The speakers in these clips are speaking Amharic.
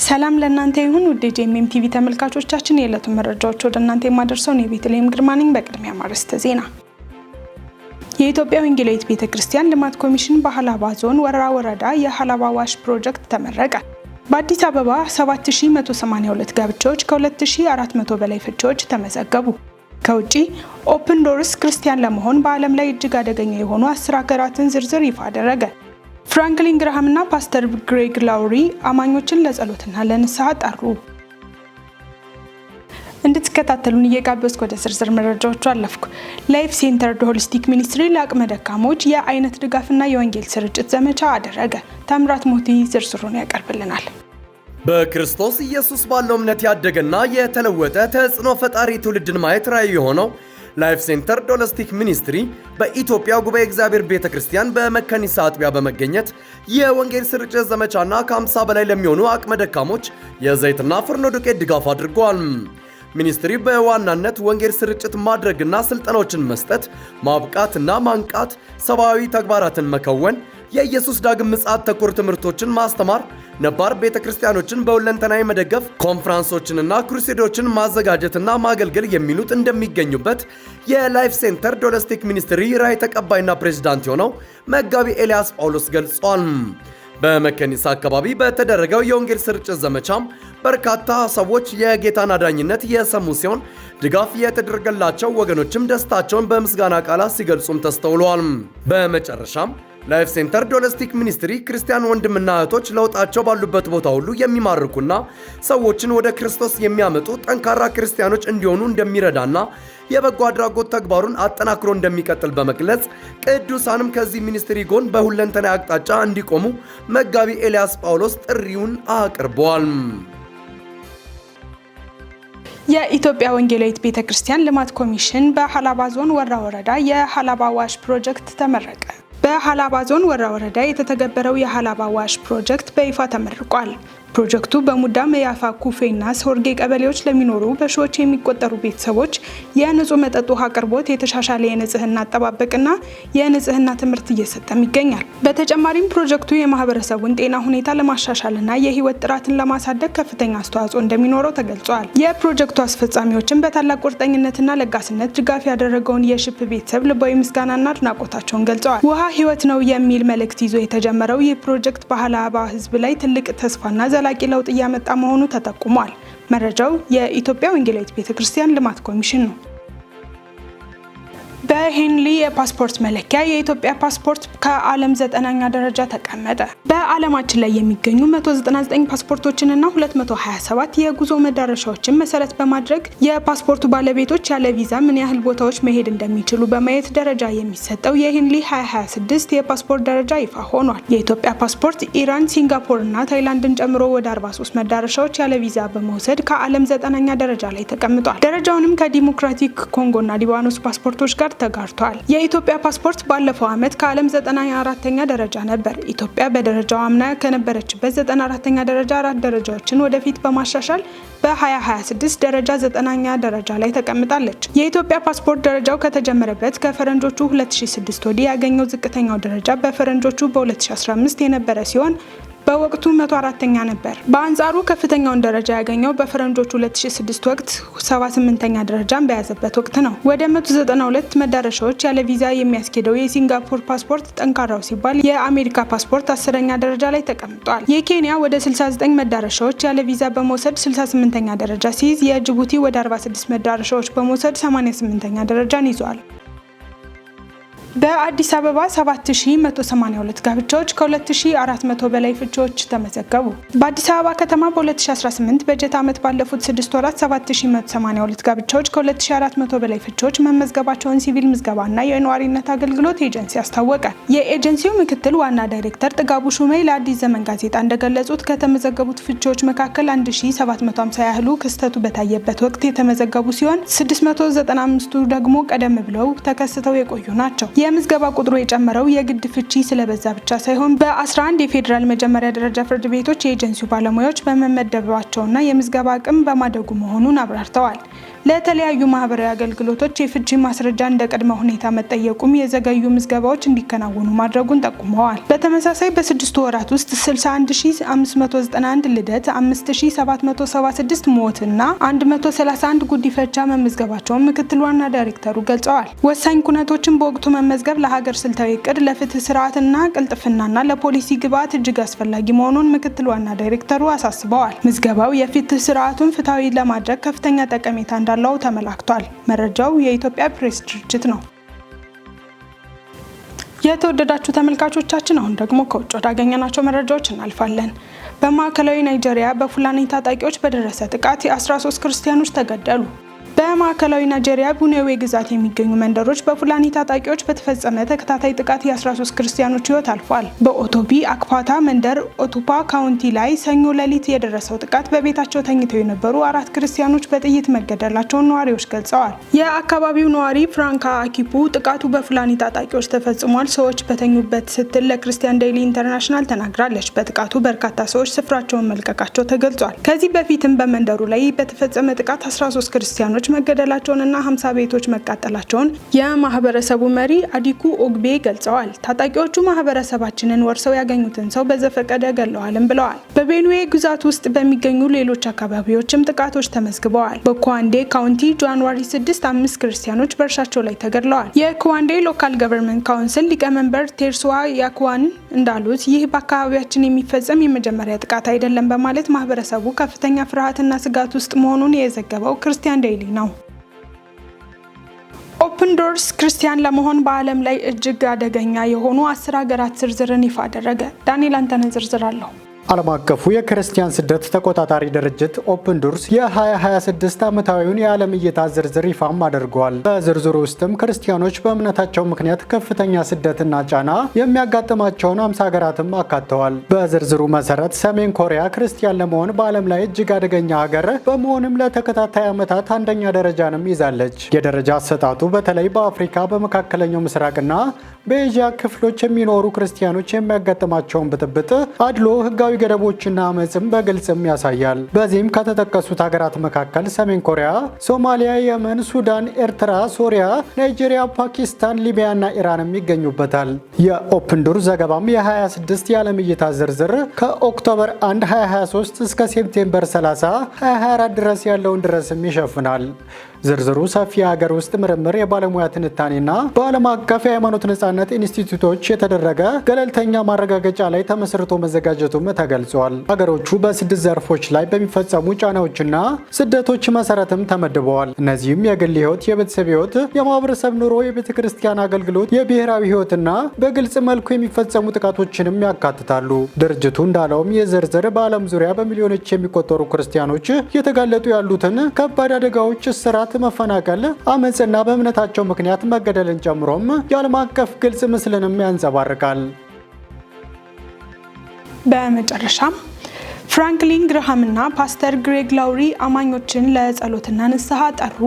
ሰላም ለእናንተ ይሁን ውድ የጄኤምኤም ቲቪ ተመልካቾቻችን የዕለቱን መረጃዎች ወደ እናንተ የማደርሰው ነው ቤተልሔም ግርማ ነኝ። በቅድሚያ ማርስተ ዜና የኢትዮጵያ ወንጌላዊት ቤተክርስቲያን ልማት ኮሚሽን በሃላባ ዞን ወረራ ወረዳ የሃላባ ዋሽ ፕሮጀክት ተመረቀ። በአዲስ አበባ 7182 ጋብቻዎች ከ2400 በላይ ፍቺዎች ተመዘገቡ። ከውጪ ኦፕን ዶርስ ክርስቲያን ለመሆን በዓለም ላይ እጅግ አደገኛ የሆኑ 10 ሀገራትን ዝርዝር ይፋ አደረገ። ፍራንክሊን ግራሃም እና ፓስተር ግሬግ ላውሪ አማኞችን ለጸሎትና ለንስሐ ጠሩ። እንድትከታተሉን እየጋበዝኩ ወደ ዝርዝር መረጃዎቹ አለፍኩ። ላይፍ ሴንተርድ ሆሊስቲክ ሚኒስትሪ ለአቅመ ደካሞች የአይነት ድጋፍና የወንጌል ስርጭት ዘመቻ አደረገ። ታምራት ሞቲ ዝርዝሩን ያቀርብልናል። በክርስቶስ ኢየሱስ ባለው እምነት ያደገና የተለወጠ ተጽዕኖ ፈጣሪ ትውልድን ማየት ራዕይ የሆነው ላይፍ ሴንተር ሆሊስቲክ ሚኒስትሪ በኢትዮጵያ ጉባኤ እግዚአብሔር ቤተክርስቲያን በመከኒሳ አጥቢያ በመገኘት የወንጌል ስርጭት ዘመቻና ከ50 በላይ ለሚሆኑ አቅመ ደካሞች የዘይትና ፍርኖ ዱቄት ድጋፍ አድርጓል። ሚኒስትሪ በዋናነት ወንጌል ስርጭት ማድረግና ስልጠናዎችን መስጠት፣ ማብቃትና ማንቃት፣ ሰብአዊ ተግባራትን መከወን፣ የኢየሱስ ዳግም ምጽአት ተኮር ትምህርቶችን ማስተማር፣ ነባር ቤተክርስቲያኖችን በሁለንተናዊ መደገፍ፣ ኮንፈረንሶችንና ክሩሴዶችን ማዘጋጀትና ማገልገል የሚሉት እንደሚገኙበት የላይፍ ሴንተር ሆሊስቲክ ሚኒስትሪ ራዕይ ተቀባይና ፕሬዝዳንት የሆነው መጋቢ ኤልያስ ጳውሎስ ገልጿል። በመከኒሳ አካባቢ በተደረገው የወንጌል ስርጭት ዘመቻም በርካታ ሰዎች የጌታን አዳኝነት የሰሙ ሲሆን ድጋፍ የተደረገላቸው ወገኖችም ደስታቸውን በምስጋና ቃላት ሲገልጹም ተስተውለዋል። በመጨረሻም ላይፍ ሴንተር ሆሊስቲክ ሚኒስትሪ ክርስቲያን ወንድምና እህቶች ለውጣቸው ባሉበት ቦታ ሁሉ የሚማርኩና ሰዎችን ወደ ክርስቶስ የሚያመጡ ጠንካራ ክርስቲያኖች እንዲሆኑ እንደሚረዳና የበጎ አድራጎት ተግባሩን አጠናክሮ እንደሚቀጥል በመግለጽ ቅዱሳንም ከዚህ ሚኒስትሪ ጎን በሁለንተናዊ አቅጣጫ እንዲቆሙ መጋቢ ኤልያስ ጳውሎስ ጥሪውን አቅርበዋል። የኢትዮጵያ ወንጌላዊት ቤተክርስቲያን ልማት ኮሚሽን በሃላባ ዞን ወረራ ወረዳ የሃላባ ዋሽ ፕሮጀክት ተመረቀ። በሃላባ ዞን ወረራ ወረዳ የተተገበረው የሃላባ ዋሽ ፕሮጀክት በይፋ ተመርቋል። ፕሮጀክቱ በሙዳ መያፋ ኩፌና ሶርጌ ቀበሌዎች ለሚኖሩ በሺዎች የሚቆጠሩ ቤተሰቦች የንጹህ መጠጥ ውሃ አቅርቦት፣ የተሻሻለ የንጽህና አጠባበቅና የንጽህና ትምህርት እየሰጠም ይገኛል። በተጨማሪም ፕሮጀክቱ የማህበረሰቡን ጤና ሁኔታ ለማሻሻልና የህይወት ጥራትን ለማሳደግ ከፍተኛ አስተዋጽኦ እንደሚኖረው ተገልጿል። የፕሮጀክቱ አስፈጻሚዎችን በታላቅ ቁርጠኝነትና ለጋስነት ድጋፍ ያደረገውን የሽፕ ቤተሰብ ልባዊ ምስጋናና አድናቆታቸውን ገልጸዋል። ውሃ ህይወት ነው የሚል መልእክት ይዞ የተጀመረው ይህ ፕሮጀክት በሃላባ ህዝብ ላይ ትልቅ ተስፋና ዘላቂ ለውጥ እያመጣ መሆኑ ተጠቁሟል። መረጃው የኢትዮጵያ ወንጌላዊት ቤተክርስቲያን ልማት ኮሚሽን ነው። በሄንሊ የፓስፖርት መለኪያ የኢትዮጵያ ፓስፖርት ከዓለም 9ኛ ደረጃ ተቀመጠ። በዓለማችን ላይ የሚገኙ 199 ፓስፖርቶችንና 227 የጉዞ መዳረሻዎችን መሰረት በማድረግ የፓስፖርቱ ባለቤቶች ያለ ቪዛ ምን ያህል ቦታዎች መሄድ እንደሚችሉ በማየት ደረጃ የሚሰጠው የሄንሊ 2026 የፓስፖርት ደረጃ ይፋ ሆኗል። የኢትዮጵያ ፓስፖርት ኢራን፣ ሲንጋፖር እና ታይላንድን ጨምሮ ወደ 43 መዳረሻዎች ያለ ቪዛ በመውሰድ ከዓለም 9ኛ ደረጃ ላይ ተቀምጧል። ደረጃውንም ከዲሞክራቲክ ኮንጎና ሊባኖስ ፓስፖርቶች ጋር ተጋርቷል። የኢትዮጵያ ፓስፖርት ባለፈው ዓመት ከዓለም 94ኛ ደረጃ ነበር። ኢትዮጵያ በደረጃው አምና ከነበረችበት 94ኛ ደረጃ 4 ደረጃዎችን ወደፊት በማሻሻል በ2026 ደረጃ 9ኛ ደረጃ ላይ ተቀምጣለች። የኢትዮጵያ ፓስፖርት ደረጃው ከተጀመረበት ከፈረንጆቹ 2006 ወዲህ ያገኘው ዝቅተኛው ደረጃ በፈረንጆቹ በ2015 የነበረ ሲሆን በወቅቱ 104ኛ ነበር። በአንጻሩ ከፍተኛውን ደረጃ ያገኘው በፈረንጆቹ 2006 ወቅት 78ኛ ደረጃን በያዘበት ወቅት ነው። ወደ 192 መዳረሻዎች ያለ ቪዛ የሚያስኬደው የሲንጋፖር ፓስፖርት ጠንካራው ሲባል የአሜሪካ ፓስፖርት 10ኛ ደረጃ ላይ ተቀምጧል። የኬንያ ወደ 69 መዳረሻዎች ያለ ቪዛ በመውሰድ 68ኛ ደረጃ ሲይዝ የጅቡቲ ወደ 46 መዳረሻዎች በመውሰድ 88ኛ ደረጃን ይዟል። በአዲስ አበባ 7182 ጋብቻዎች ከ2400 በላይ ፍቺዎች ተመዘገቡ። በአዲስ አበባ ከተማ በ2018 በጀት ዓመት ባለፉት 6 ወራት 7182 ጋብቻዎች ከ2400 በላይ ፍቺዎች መመዝገባቸውን ሲቪል ምዝገባና የነዋሪነት አገልግሎት ኤጀንሲ አስታወቀ። የኤጀንሲው ምክትል ዋና ዳይሬክተር ጥጋቡ ሹሜ ለአዲስ ዘመን ጋዜጣ እንደገለጹት ከተመዘገቡት ፍቺዎች መካከል 1750 ያህሉ ክስተቱ በታየበት ወቅት የተመዘገቡ ሲሆን 695ቱ ደግሞ ቀደም ብለው ተከስተው የቆዩ ናቸው። የምዝገባ ቁጥሩ የጨመረው የግድ ፍቺ ስለበዛ ብቻ ሳይሆን በ11 የፌዴራል መጀመሪያ ደረጃ ፍርድ ቤቶች የኤጀንሲው ባለሙያዎች በመመደባቸውና የምዝገባ አቅም በማደጉ መሆኑን አብራርተዋል። ለተለያዩ ማህበራዊ አገልግሎቶች የፍቺ ማስረጃ እንደ ቅድመ ሁኔታ መጠየቁም የዘገዩ ምዝገባዎች እንዲከናወኑ ማድረጉን ጠቁመዋል። በተመሳሳይ በ6 ወራት ውስጥ 61591 ልደት፣ 5776 ሞት እና 131 ጉዲፈቻ መመዝገባቸውን ምክትል ዋና ዳይሬክተሩ ገልጸዋል። ወሳኝ ኩነቶችን በወቅቱ መመዝገብ ለሀገር ስልታዊ እቅድ፣ ለፍትህ ስርዓትና ቅልጥፍናና ለፖሊሲ ግብዓት እጅግ አስፈላጊ መሆኑን ምክትል ዋና ዳይሬክተሩ አሳስበዋል። ምዝገባው የፍትህ ስርዓቱን ፍትሃዊ ለማድረግ ከፍተኛ ጠቀሜታ እንዳለው ተመላክቷል። መረጃው የኢትዮጵያ ፕሬስ ድርጅት ነው። የተወደዳችሁ ተመልካቾቻችን አሁን ደግሞ ከውጭ ወዳገኘናቸው መረጃዎች እናልፋለን። በማዕከላዊ ናይጄሪያ በፉላኒ ታጣቂዎች በደረሰ ጥቃት የ13 ክርስቲያኖች ተገደሉ። በማዕከላዊ ናይጄሪያ ቡኔዌ ግዛት የሚገኙ መንደሮች በፉላኒ ታጣቂዎች በተፈጸመ ተከታታይ ጥቃት የ13 ክርስቲያኖች ሕይወት አልፏል። በኦቶቢ አክፓታ መንደር ኦቱፓ ካውንቲ ላይ ሰኞ ሌሊት የደረሰው ጥቃት በቤታቸው ተኝተው የነበሩ 4 ክርስቲያኖች በጥይት መገደላቸውን ነዋሪዎች ገልጸዋል። የአካባቢው ነዋሪ ፍራንካ አኪፑ ጥቃቱ በፉላኒ ታጣቂዎች ተፈጽሟል ሰዎች በተኙበት ስትል ለክርስቲያን ዴይሊ ኢንተርናሽናል ተናግራለች። በጥቃቱ በርካታ ሰዎች ስፍራቸውን መልቀቃቸው ተገልጿል። ከዚህ በፊትም በመንደሩ ላይ በተፈጸመ ጥቃት 13 ክርስቲያኖች መገደላቸውንና 50 ቤቶች መቃጠላቸውን የማህበረሰቡ መሪ አዲኩ ኦግቤ ገልጸዋል። ታጣቂዎቹ ማህበረሰባችንን ወርሰው ያገኙትን ሰው በዘፈቀደ ገለዋልም ብለዋል። በቤኑዌ ግዛት ውስጥ በሚገኙ ሌሎች አካባቢዎችም ጥቃቶች ተመዝግበዋል። በኩዋንዴ ካውንቲ ጃንዋሪ 6 5 ክርስቲያኖች በእርሻቸው ላይ ተገድለዋል። የኩዋንዴ ሎካል ገቨርንመንት ካውንስል ሊቀመንበር ቴርሱዋ ያኩዋን እንዳሉት ይህ በአካባቢያችን የሚፈጸም የመጀመሪያ ጥቃት አይደለም በማለት ማህበረሰቡ ከፍተኛ ፍርሃትና ስጋት ውስጥ መሆኑን የዘገበው ክርስቲያን ዴይሊ ነው። ኦፕን ዶርስ ክርስቲያን ለመሆን በዓለም ላይ እጅግ አደገኛ የሆኑ 10 ሀገራት ዝርዝርን ይፋ አደረገ። ዳንኤል አንተነህ ዝርዝር አለው። ዓለም አቀፉ የክርስቲያን ስደት ተቆጣጣሪ ድርጅት ኦፕን ዶርስ የ2026 ዓመታዊውን የዓለም እይታ ዝርዝር ይፋም አድርጓል። በዝርዝሩ ውስጥም ክርስቲያኖች በእምነታቸው ምክንያት ከፍተኛ ስደትና ጫና የሚያጋጥማቸውን 50 ሀገራትም አካተዋል። በዝርዝሩ መሰረት ሰሜን ኮሪያ ክርስቲያን ለመሆን በዓለም ላይ እጅግ አደገኛ ሀገር በመሆንም ለተከታታይ ዓመታት አንደኛ ደረጃንም ይዛለች። የደረጃ አሰጣጡ በተለይ በአፍሪካ፣ በመካከለኛው ምስራቅና በኤዥያ ክፍሎች የሚኖሩ ክርስቲያኖች የሚያጋጥማቸውን ብጥብጥ፣ አድሎ፣ ህጋዊ ገደቦችና አመፅም በግልጽም ያሳያል። በዚህም ከተጠቀሱት ሀገራት መካከል ሰሜን ኮሪያ፣ ሶማሊያ፣ የመን፣ ሱዳን፣ ኤርትራ፣ ሶሪያ፣ ናይጄሪያ፣ ፓኪስታን፣ ሊቢያና ኢራንም ይገኙበታል። የኦፕን ዶርስ ዘገባም የ26 የዓለም እይታ ዝርዝር ከኦክቶበር 1 2023 እስከ ሴፕቴምበር 30 2024 ድረስ ያለውን ድረስም ይሸፍናል። ዝርዝሩ ሰፊ የሀገር ውስጥ ምርምር፣ የባለሙያ ትንታኔና በዓለም አቀፍ የሃይማኖት ነጻነት ኢንስቲትዩቶች የተደረገ ገለልተኛ ማረጋገጫ ላይ ተመስርቶ መዘጋጀቱም ተገልጿል። ሀገሮቹ በ6 ዘርፎች ላይ በሚፈጸሙ ጫናዎችና ስደቶች መሰረትም ተመድበዋል። እነዚህም የግል ህይወት፣ የቤተሰብ ህይወት፣ የማህበረሰብ ኑሮ፣ የቤተ ክርስቲያን አገልግሎት፣ የብሔራዊ ህይወትና በግልጽ መልኩ የሚፈጸሙ ጥቃቶችንም ያካትታሉ። ድርጅቱ እንዳለውም ይህ ዝርዝር በዓለም ዙሪያ በሚሊዮኖች የሚቆጠሩ ክርስቲያኖች የተጋለጡ ያሉትን ከባድ አደጋዎች፣ እስራት፣ መፈናቀል፣ አመፅና በእምነታቸው ምክንያት መገደልን ጨምሮም የዓለም አቀፍ ግልጽ ምስልንም ያንጸባርቃል። በመጨረሻም ፍራንክሊን ግርሃም እና ፓስተር ግሬግ ላውሪ አማኞችን ለጸሎትና ንስሐ ጠሩ።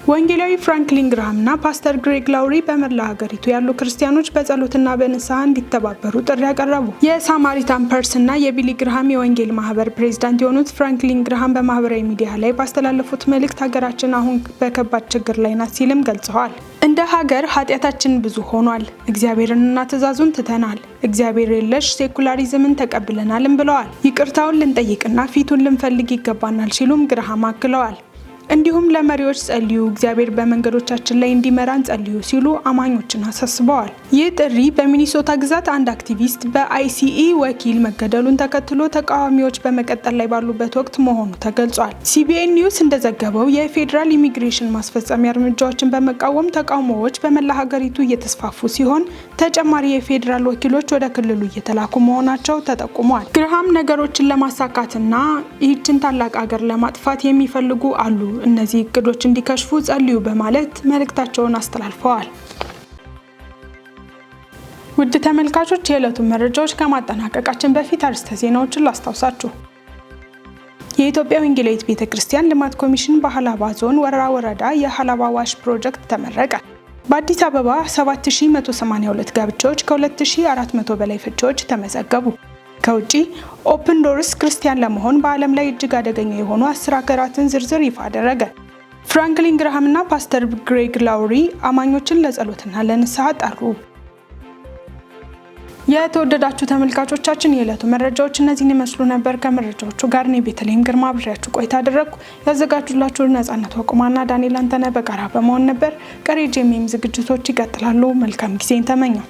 ወንጌላዊ ፍራንክሊን ግርሃም እና ፓስተር ግሬግ ላውሪ በመላ ሀገሪቱ ያሉ ክርስቲያኖች በጸሎትና በንስሐ እንዲተባበሩ ጥሪ ያቀረቡ። የሳማሪታን ፐርስ እና የቢሊ ግርሃም የወንጌል ማህበር ፕሬዝዳንት የሆኑት ፍራንክሊን ግርሃም በማህበራዊ ሚዲያ ላይ ባስተላለፉት መልእክት ሀገራችን አሁን በከባድ ችግር ላይ ናት ሲልም ገልጸዋል። እንደ ሀገር ኃጢአታችን ብዙ ሆኗል፣ እግዚአብሔርንና ትእዛዙን ትተናል፣ እግዚአብሔር የለሽ ሴኩላሪዝምን ተቀብለናልም ብለዋል። ይቅርታውን ልንጠይቅና ፊቱን ልንፈልግ ይገባናል ሲሉም ግርሃም አክለዋል። እንዲሁም ለመሪዎች ጸልዩ፣ እግዚአብሔር በመንገዶቻችን ላይ እንዲመራን ጸልዩ ሲሉ አማኞችን አሳስበዋል። ይህ ጥሪ በሚኒሶታ ግዛት አንድ አክቲቪስት በአይሲኢ ወኪል መገደሉን ተከትሎ ተቃዋሚዎች በመቀጠል ላይ ባሉበት ወቅት መሆኑ ተገልጿል። ሲቢኤን ኒውስ እንደዘገበው የፌዴራል ኢሚግሬሽን ማስፈጸሚያ እርምጃዎችን በመቃወም ተቃውሞዎች በመላ ሀገሪቱ እየተስፋፉ ሲሆን ተጨማሪ የፌዴራል ወኪሎች ወደ ክልሉ እየተላኩ መሆናቸው ተጠቁሟል። ግርሃም ነገሮችን ለማሳካትና ይህችን ታላቅ ሀገር ለማጥፋት የሚፈልጉ አሉ፣ እነዚህ እቅዶች እንዲከሽፉ ጸልዩ በማለት መልእክታቸውን አስተላልፈዋል። ውድ ተመልካቾች የዕለቱን መረጃዎች ከማጠናቀቃችን በፊት አርዕስተ ዜናዎችን ላስታውሳችሁ። የኢትዮጵያ ወንጌላዊት ቤተክርስቲያን ልማት ኮሚሽን በሀላባ ዞን ወረራ ወረዳ የሀላባ ዋሽ ፕሮጀክት ተመረቀ። በአዲስ አበባ 7182 ጋብቻዎች ከ2400 በላይ ፍቺዎች ተመዘገቡ። ከውጪ ኦፕን ዶርስ ክርስቲያን ለመሆን በዓለም ላይ እጅግ አደገኛ የሆኑ 10 ሀገራትን ዝርዝር ይፋ አደረገ። ፍራንክሊን ግራሃም እና ፓስተር ግሬግ ላውሪ አማኞችን ለጸሎትና ለንስሐ ጠሩ። የተወደዳችሁ ተመልካቾቻችን የዕለቱ መረጃዎች እነዚህን ይመስሉ ነበር። ከመረጃዎቹ ጋር እኔ ቤተልሔም ግርማ አብሬያችሁ ቆይታ አደረግኩ። ያዘጋጁላችሁ ነጻነት ወቁማና ዳንኤል አንተነህ በጋራ በመሆን ነበር። ቀሪ ጄኤምኤም ዝግጅቶች ይቀጥላሉ። መልካም ጊዜን ተመኘው።